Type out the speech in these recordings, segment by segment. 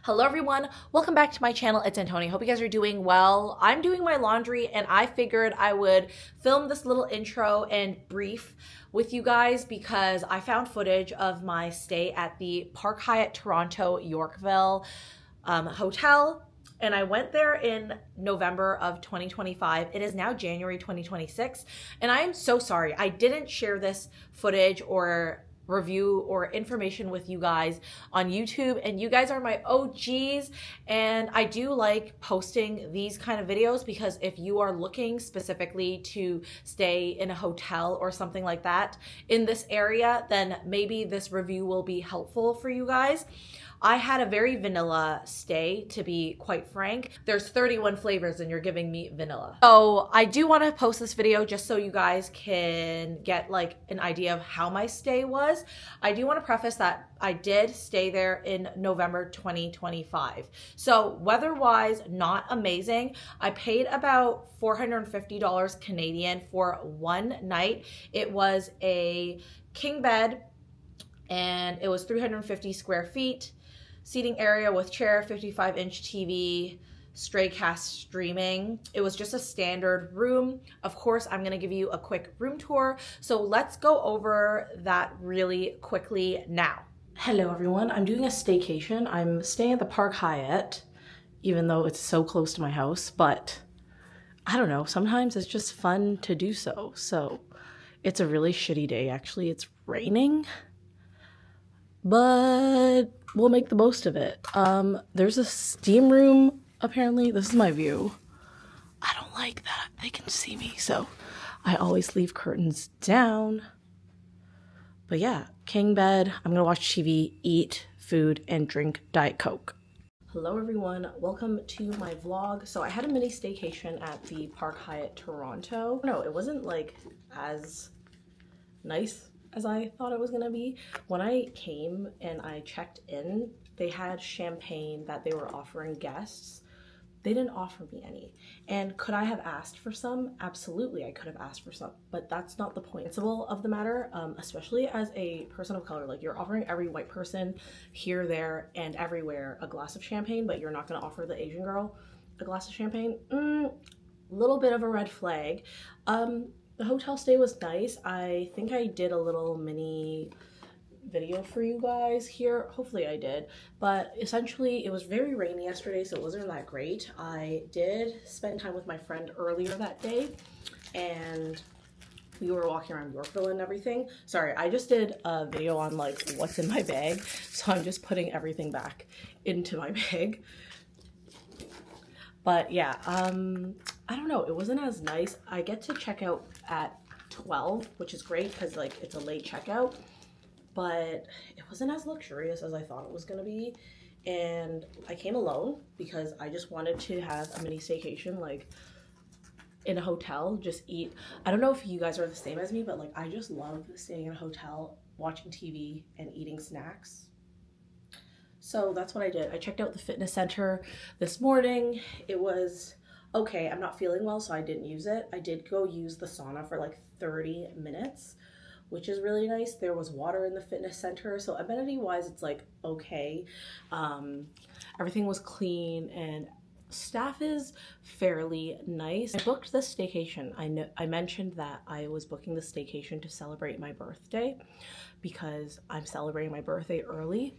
Hello everyone, welcome back to my channel. It's Antonia. Hope you guys are doing well. I'm doing my laundry and I figured I would film this little intro and brief with you guys because I found footage of my stay at the Park Hyatt Toronto Yorkville hotel. And I went there in November of 2025. It is now January 2026. And I am so sorry. I didn't share this footage or review or information with you guys on YouTube, and you guys are my OGs, and I do like posting these kind of videos because if you are looking specifically to stay in a hotel or something like that in this area, then maybe this review will be helpful for you guys. I had a very vanilla stay, to be quite frank. There's 31 flavors and you're giving me vanilla. So I do want to post this video just so you guys can get like an idea of how my stay was. I do want to preface that I did stay there in November 2025. So weather-wise, not amazing. I paid about $450 Canadian for one night. It was a king bed and it was 350 square feet. Seating area with chair, 55-inch TV, Straycast streaming. It was just a standard room. Of course, I'm gonna give you a quick room tour. So let's go over that really quickly now. Hello everyone, I'm doing a staycation. I'm staying at the Park Hyatt, even though it's so close to my house, but I don't know, sometimes it's just fun to do so. So it's a really shitty day actually. It's raining, but we'll make the most of it. There's a steam room, apparently. This is my view. I don't like that. They can see me, so I always leave curtains down. But yeah, king bed. I'm gonna watch TV, eat food, and drink Diet Coke. Hello everyone, welcome to my vlog. So I had a mini staycation at the Park Hyatt Toronto. No, it wasn't like as nice as I thought it was gonna be. When I came and I checked in, they had champagne that they were offering guests. They didn't offer me any. And could I have asked for some? Absolutely, I could have asked for some, but that's not the point. Principle of the matter, especially as a person of color, like you're offering every white person here, there, and everywhere a glass of champagne, but you're not gonna offer the Asian girl a glass of champagne? Little bit of a red flag. The hotel stay was nice. I think I did a little mini video for you guys here. Hopefully I did. But essentially it was very rainy yesterday, so it wasn't that great. I did spend time with my friend earlier that day and we were walking around Yorkville and everything. Sorry, I just did a video on like what's in my bag, so I'm just putting everything back into my bag. But yeah, I don't know, it wasn't as nice. I get to check out at 12, which is great because like it's a late checkout, but it wasn't as luxurious as I thought it was gonna be. And I came alone because I just wanted to have a mini staycation, like in a hotel, just eat. I don't know if you guys are the same as me, but like I just love staying in a hotel, watching TV and eating snacks. So that's what I did. I checked out the fitness center this morning. It was okay. I'm not feeling well, so I didn't use it. I did go use the sauna for like 30 minutes, which is really nice. There was water in the fitness center, so amenity-wise, it's like okay. Everything was clean and staff is fairly nice. I booked this staycation. I mentioned that I was booking the staycation to celebrate my birthday because I'm celebrating my birthday early.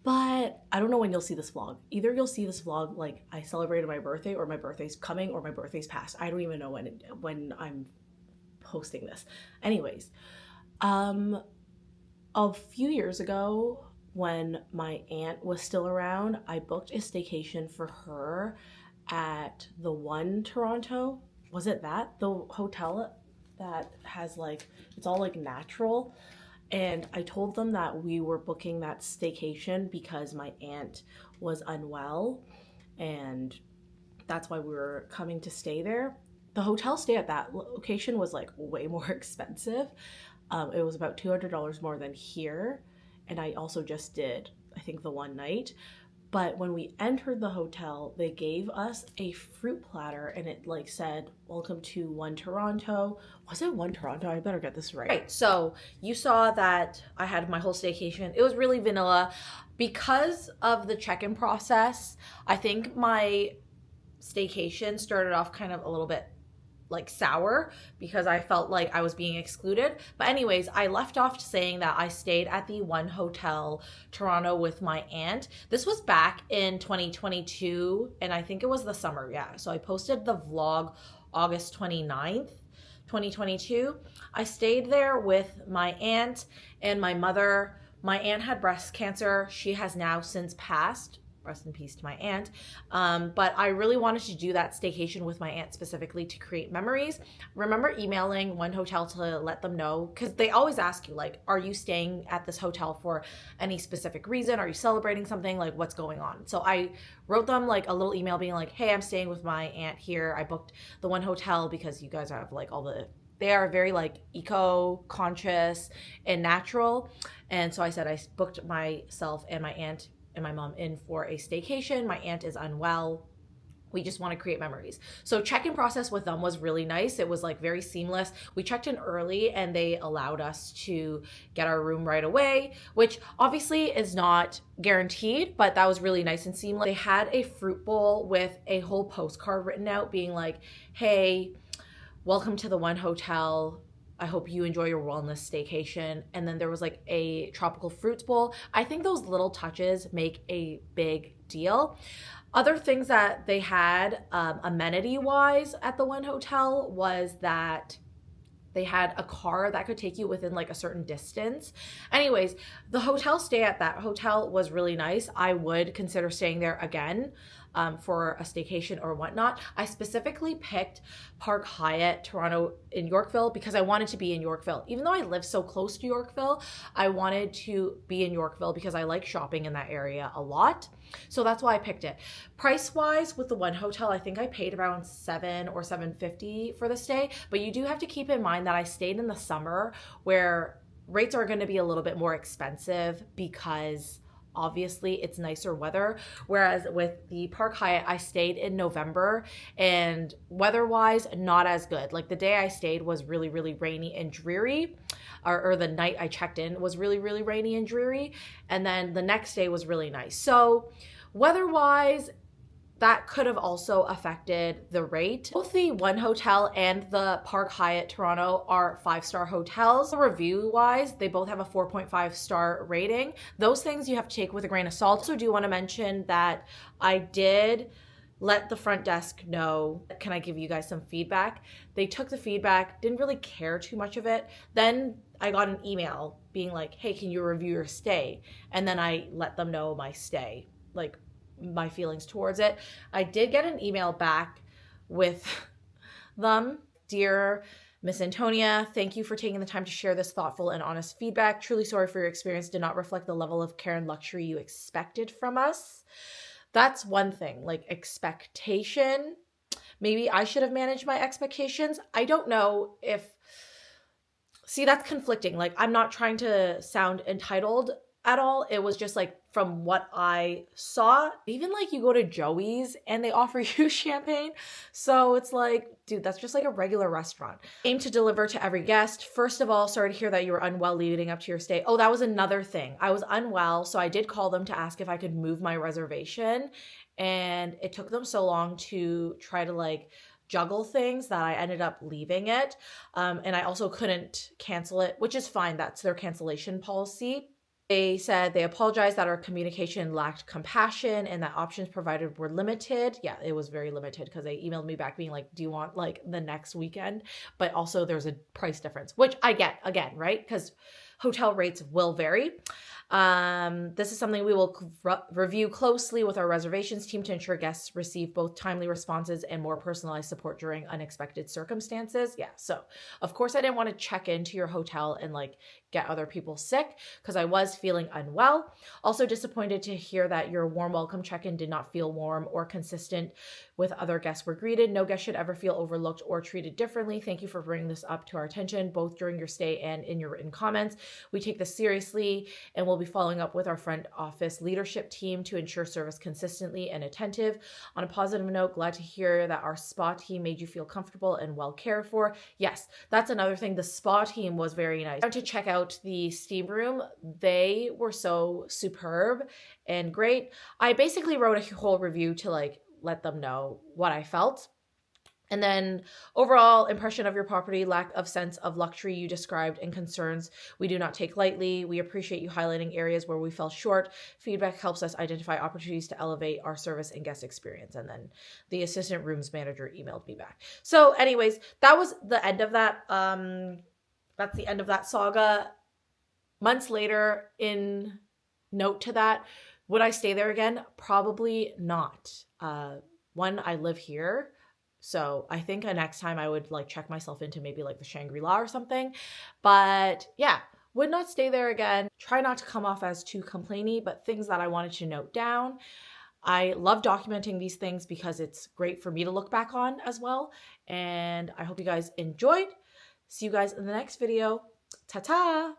But I don't know when you'll see this vlog. Either you'll see this vlog like I celebrated my birthday, or my birthday's coming, or my birthday's past. I don't even know when I'm posting this. Anyways, a few years ago when my aunt was still around, I booked a staycation for her at the One Toronto. Was it that? The hotel that has like, it's all like natural. And I told them that we were booking that staycation because my aunt was unwell and that's why we were coming to stay there. The hotel stay at that location was like way more expensive. It was about $200 more than here. And I also just did, I think, the one night. But when we entered the hotel, they gave us a fruit platter and it like said, welcome to One Toronto. Was it One Toronto? I better get this right. Right, so you saw that I had my whole staycation. It was really vanilla. Because of the check-in process, I think my staycation started off kind of a little bit like sour because I felt like I was being excluded. But anyways, I left off saying that I stayed at the One Hotel Toronto with my aunt. This was back in 2022 and I think it was the summer, yeah. So I posted the vlog August 29th, 2022. I stayed there with my aunt and my mother. My aunt had breast cancer. She has now since passed. Rest in peace to my aunt. But I really wanted to do that staycation with my aunt specifically to create memories. Remember emailing One Hotel to let them know, because they always ask you, like, are you staying at this hotel for any specific reason? Are you celebrating something? Like, what's going on? So I wrote them like a little email being like, hey, I'm staying with my aunt here. I booked the One Hotel because you guys have like all the, they are very like eco-conscious and natural. And so I said I booked myself and my aunt and my mom in for a staycation. My aunt is unwell. We just want to create memories. So check-in process with them was really nice. It was like very seamless. We checked in early and they allowed us to get our room right away, which obviously is not guaranteed, but that was really nice and seamless. They had a fruit bowl with a whole postcard written out being like, hey, welcome to the One Hotel. I hope you enjoy your wellness staycation. And then there was like a tropical fruits bowl. I think those little touches make a big deal. Other things that they had amenity-wise at the One Hotel was that they had a car that could take you within like a certain distance. Anyways, the hotel stay at that hotel was really nice. I would consider staying there again for a staycation or whatnot. I specifically picked Park Hyatt Toronto in Yorkville because I wanted to be in Yorkville. Even though I live so close to Yorkville, I wanted to be in Yorkville because I like shopping in that area a lot. So that's why I picked it. Price-wise, with the One Hotel, I think I paid around $7 or $7.50 for the stay. But you do have to keep in mind that I stayed in the summer where rates are going to be a little bit more expensive because obviously it's nicer weather. Whereas with the Park Hyatt, I stayed in November and weather-wise, not as good. Like the day I stayed was really, really rainy and dreary. Or the night I checked in was really, really rainy and dreary. And then the next day was really nice. So weather-wise, that could have also affected the rate. Both the One Hotel and the Park Hyatt Toronto are 5-star hotels. Review-wise, they both have a 4.5-star rating. Those things you have to take with a grain of salt. Also do want to mention that I did let the front desk know, can I give you guys some feedback? They took the feedback, didn't really care too much of it. Then I got an email being like, hey, can you review your stay? And then I let them know my stay, like my feelings towards it. I did get an email back with them. Dear Miss Antonia, thank you for taking the time to share this thoughtful and honest feedback. Truly sorry for your experience did not reflect the level of care and luxury you expected from us. That's one thing, like expectation. Maybe I should have managed my expectations. I don't know if, see, that's conflicting. Like, I'm not trying to sound entitled at all. It was just like from what I saw, even like you go to Joey's and they offer you champagne. So it's like, dude, that's just like a regular restaurant. Aim to deliver to every guest. First of all, sorry to hear that you were unwell leading up to your stay. Oh, that was another thing. I was unwell. So I did call them to ask if I could move my reservation. And it took them so long to try to like juggle things that I ended up leaving it. And I also couldn't cancel it, which is fine. That's their cancellation policy. They said they apologized that our communication lacked compassion and that options provided were limited. Yeah, it was very limited because they emailed me back being like, do you want like the next weekend? But also there's a price difference, which I get again, right? Because hotel rates will vary. This is something we will review closely with our reservations team to ensure guests receive both timely responses and more personalized support during unexpected circumstances. Yeah, so of course I didn't want to check into your hotel and like get other people sick because I was feeling unwell. Also disappointed to hear that your warm welcome check-in did not feel warm or consistent with other guests were greeted. No guest should ever feel overlooked or treated differently. Thank you for bringing this up to our attention, both during your stay and in your written comments. We take this seriously and will will be following up with our front office leadership team to ensure service consistently and attentive. On a positive note, glad to hear that our spa team made you feel comfortable and well cared for. Yes, that's another thing. The spa team was very nice. I went to check out the steam room. They were so superb and great. I basically wrote a whole review to like let them know what I felt. And then overall impression of your property, lack of sense of luxury you described, and concerns we do not take lightly. We appreciate you highlighting areas where we fell short. Feedback helps us identify opportunities to elevate our service and guest experience. And then the assistant rooms manager emailed me back. So anyways, that was the end of that. That's the end of that saga. Months later, in note to that, would I stay there again? Probably not. One, I live here. So I think next time I would like check myself into maybe like the Shangri-La or something. But yeah, would not stay there again. Try not to come off as too complainy, but things that I wanted to note down. I love documenting these things because it's great for me to look back on as well. And I hope you guys enjoyed. See you guys in the next video. Ta-ta!